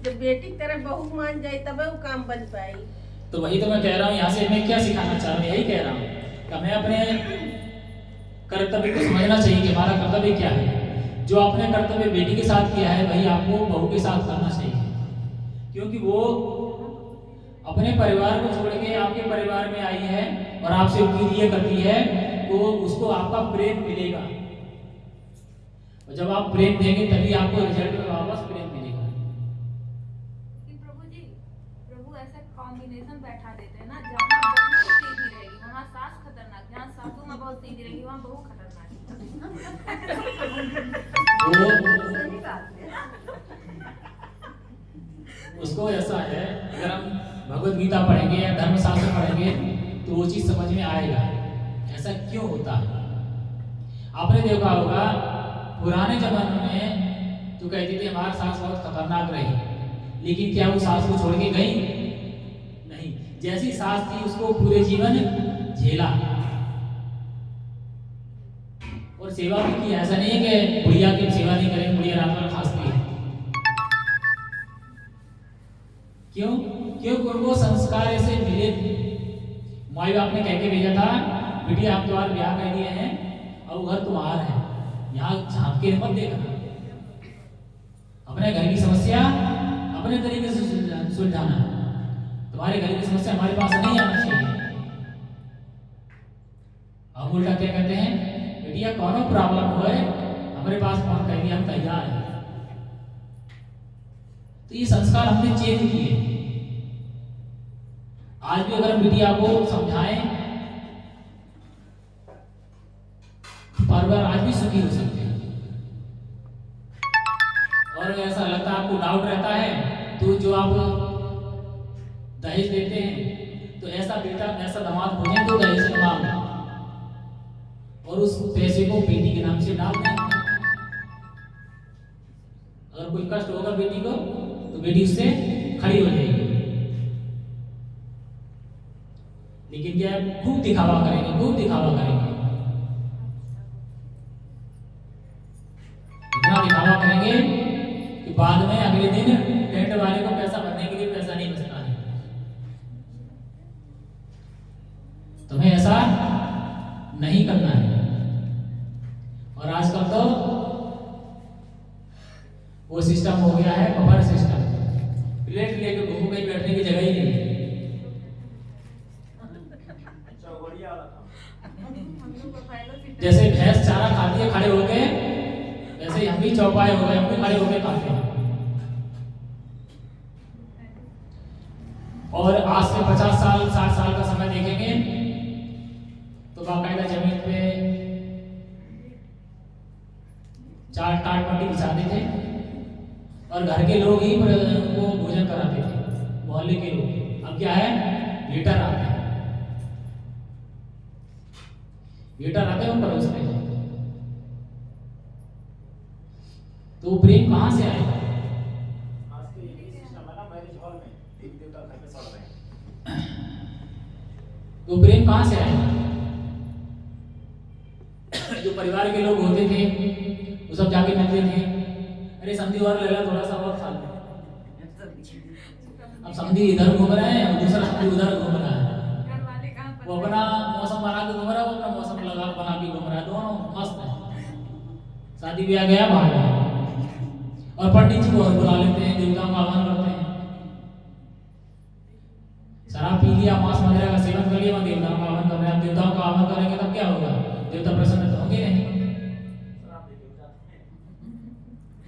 जब बेटी की तरह बहू मान जाए तब वो काम बन पाई। तो वही तो मैं कह रहा हूँ, यहाँ से मैं क्या सिखाना चाह रहा हूँ, यही कह रहा हूँ कि हमें अपने कर्तव्य को समझना चाहिए कि हमारा कर्तव्य क्या है। जो आपने कर्तव्य बेटी के साथ किया है वही आपको बहू के साथ करना चाहिए, क्योंकि वो अपने परिवार को छोड़ के आपके परिवार में आई है और आपसे उम्मीद ये करती है तो उसको आपका प्रेम मिलेगा, और जब आप प्रेम देंगे तभी आपको रिजल्ट में वापस प्रेम मिलेगा। कि प्रभु जी, प्रभु ऐसा कॉम्बिनेशन बैठा देते हैं ना, जहाँ बहू सीधी रहेगी वहाँ सास खतरनाक, जहाँ सासू माँ बहुत सीधी रहेगी वहाँ बहू खतरनाक। उसको ऐसा है, अगर हम भगवत गीता पढ़ेंगे या धर्मशास्त्र पढ़ेंगे तो वो चीज समझ में आएगा ऐसा क्यों होता है। आपने देखा होगा पुराने जमाने में तो कहती थी हमारी सास बहुत खतरनाक रही, लेकिन क्या वो सास को छोड़ के गई? नहीं, जैसी सास थी उसको पूरे जीवन झेला और सेवा भी की। ऐसा नहीं है कि बुढ़िया की सेवा नहीं करेंगे, बुढ़िया रात भर खांसती है। क्यों? क्योंकि उनको संस्कार ऐसे मिले थे। माई बाप ने कह के भेजा था बेटिया हम तुम्हारे ब्याह कर दिए हैं और घर तुम्हारा है, यहाँ झांक के मत देखना, अपने घर की समस्या अपने तरीके से सुलझाना, तुम्हारे घर की समस्या हमारे पास नहीं आना चाहिए। हम उल्टा क्या कहते हैं, बेटिया कौन प्रॉब्लम हो हमारे पास फोन कर दिया हम तैयार हैं। तो ये संस्कार हमने चेंज किए। आज भी अगर हम बिटिया को समझाएं परिवार आज भी सुखी हो सकते हैं। और ऐसा लगता है आपको डाउट रहता है तो जो आप दहेज देते हैं तो ऐसा बेटा ऐसा दामाद खोजें तो दहेज के मांग और उस पैसे को बेटी के नाम से डाल दें। अगर कोई कष्ट होगा बेटी को तो बेटी उससे खड़ी हो जाएगी। लेकिन क्या खूब दिखावा करेंगे, खूब दिखावा करेंगे, इतना दिखावा करेंगे कि बाद में अगले दिन टेंट वाले को पैसा भरने के लिए पैसा नहीं बचता है। तुम्हें ऐसा नहीं करना है। और आजकल तो वो सिस्टम हो गया है बफर सिस्टम, प्लेट लेके घूमो, कहीं बैठने की जगह ही नहीं। जैसे भैंस चारा खाती है खड़े हो गए, वैसे ही हम भी चौपाए हो गए, हम भी खड़े हो गए खाते हैं। और आज से 50 साल 60 साल का समय देखेंगे तो बाकायदा जमीन पे चार टाट पट्टी बिछाते थे और घर के लोग ही उनको भोजन कराते थे, मोहल्ले के लोग। अब क्या है, हीटर आते हैं, हीटर आते हैं ऊपर उसमें। तो प्रेम कहाँ से आएगा? तो प्रेम कहाँ से आएगा? जो परिवार के लोग होते थे वो सब जाके मिलते थे, अरे समझी और ले ला थोड़ा सा और खा ले। अब समझी इधर घूम रहे हैं और दूसरा समझी उधर घूम रहा है। वो अपना मौसम बना के घूम रहा है, वो अपना मौसम लगा बना के घूम रहा है, दोनों मस्त है। शादी ब्याह गया बाहर गया और पंडित जी को और बुला लेते हैं, देवताओं का आह्वान करते हैं। शराब पी लिया, मांस मदिरा का सेवन कर लिया, वहाँ देवताओं का आह्वान कर रहे हैं। देवताओं का आह्वान करेंगे तब क्या होगा? देवता प्रसन्न तो होंगे नहीं।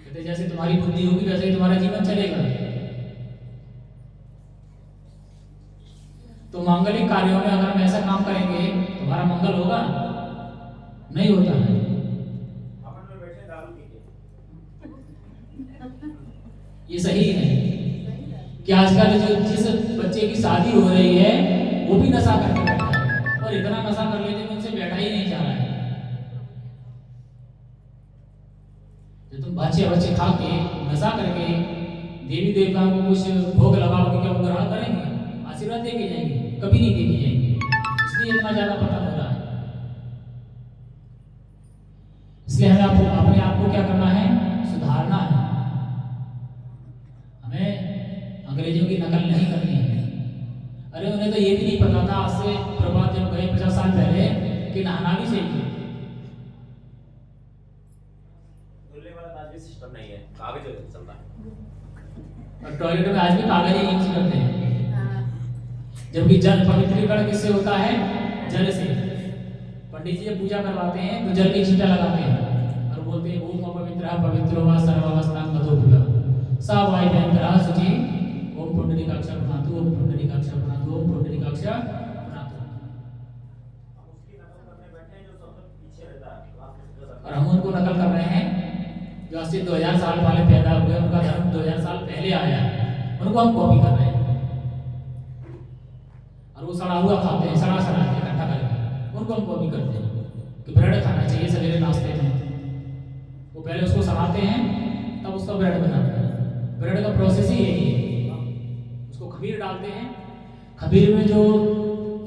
कहते जैसे तुम्हारी बुद्धि होगी वैसे ही तुम्हारा जीवन चलेगा। तो मांगलिक कार्यों में अगर हम ऐसा काम करेंगे तो हमारा मंगल होगा? नहीं होता है। ये सही है कि आजकल जो जिस बच्चे की शादी हो रही है वो भी नशा करके बैठा है, और इतना नशा कर लेते कि उनसे बैठा ही नहीं जा रहा है। जो तुम बच्चे बच्चे खा के नशा करके देवी देवताओं को कुछ भोग लगाओगे, क्या वो ग्रहण करेंगे? आशीर्वाद देके जाएंगे? कभी नहीं देके जाएंगे। इसलिए इतना ज्यादा पतन हो रहा है। इसलिए हमें अपने आप को क्या करना है? सुधारना है। हमें अंग्रेजों की नकल नहीं करनी है। अरे उन्हें तो ये भी नहीं पता था आज से प्रभात जब गए 50 साल पहले कि नहाना भी चाहिए। धुलने वाला आज भी सिस्टम नहीं है, कागज चल रहा है। और टॉयलेट में आज भी कागज ही यूज करते हैं, जबकि जल पवित्रीकरण किससे होता है? जल से। पंडित जी जब पूजा करवाते हैं तो जल की छींटा लगाते हैं और बोलते हैं ओम पवित्र पवित्रो वा सर्वावस्थान मधुपुरा सा वायुवेंद्र शुचि ओम पुंडरीकाक्ष प्रणतु ओम पुंडरीकाक्ष प्रणतु ओम पुंडरीकाक्ष प्रणतु। हम उसकी नकल करने बैठे हैं जो सबसे पीछे रहता है, वापस कर सकते और हम उनको नकल कर रहे हैं जो आज से 2000 साल पहले पैदा हुए, उनका धर्म 2000 साल पहले आया, उनको हम कॉपी कर रहे हैं। और वो सड़ा हुआ खाते हैं, सड़ा सड़ा के इकट्ठा करके, उनको हम कॉपी करते हैं कि ब्रेड खाना चाहिए सवेरे नाश्ते में। वो पहले उसको सड़ाते हैं तब उसका ब्रेड बनाते हैं। ब्रेड का प्रोसेस ही यही है, उसको खमीर डालते हैं, खमीर में जो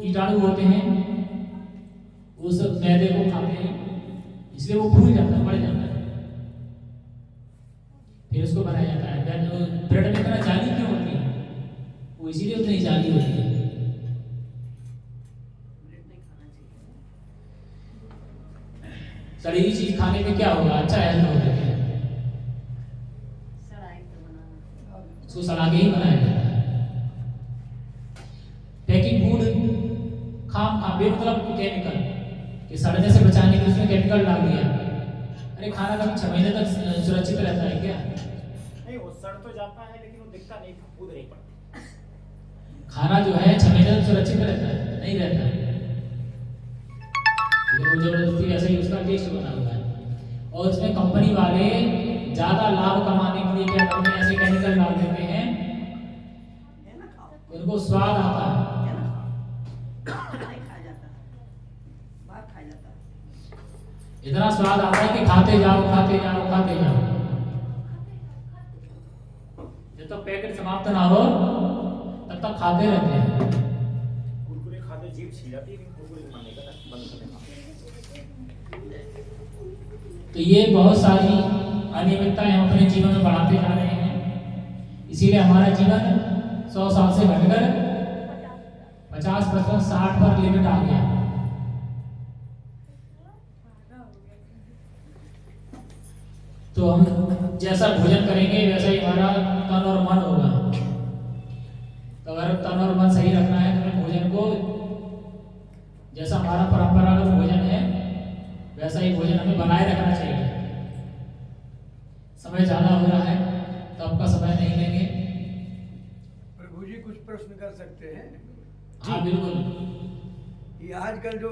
कीटाणु होते हैं उस मैदे को खाते हैं, इसलिए वो फूल जाता है, बढ़ जाता है, फिर उसको बनाया जाता है। ब्रेड में इतना जाली क्यों होती है? वो इसीलिए उतनी जाली होती है। सड़ी हुई चीज खाने में क्या होगा? अच्छा हेल्थ होगा, उसको सड़ा के ही बनाया जाता है। पैकिंग फूड खाम खा बेमतलब केमिकल कि सड़ने से बचाने के लिए उसमें केमिकल डाल दिया। अरे खाना कभी 6 महीने तक सुरक्षित रहता है क्या? नहीं, वो सड़ तो जाता है लेकिन वो दिखता नहीं, फफूंद नहीं पड़ती। खाना जो है 6 महीने तक सुरक्षित रहता है? नहीं रहता है, वो जबरदस्ती ऐसे ही उसका टेस्ट बना हुआ है। और उसमें कंपनी वाले ज्यादा लाभ कमाने के लिए क्या करते हैं? ऐसे केमिकल डाल देते हैं, उनको स्वाद आता है, इतना स्वाद आता है कि खाते जाओ खाते जाओ खाते जाओ, जब तक पैकेट समाप्त ना हो तब तक खाते रहते हैं। कुरकुरे खाते जीभ छिल जाती है, लेकिन कुरकुरे खाने का बंद कर देना। तो ये बहुत सारी अनियमितताएं हम अपने जीवन में बढ़ाते जा रहे हैं। इसीलिए हमारा जीवन 100 साल से घटकर 50, 55, 60 पर लिमिट आ गया। तो हम जैसा भोजन करेंगे वैसा ही हमारा तन और मन होगा। तो अगर तन और मन सही रखना है तो हमें भोजन को, जैसा हमारा परंपरागत भोजन है वैसा ही भोजन हमें बनाए रखना चाहिए। समय ज़्यादा हो रहा है तो आपका समय नहीं लेंगे। प्रभु जी कुछ प्रश्न कर सकते हैं? हाँ बिल्कुल। ये आजकल जो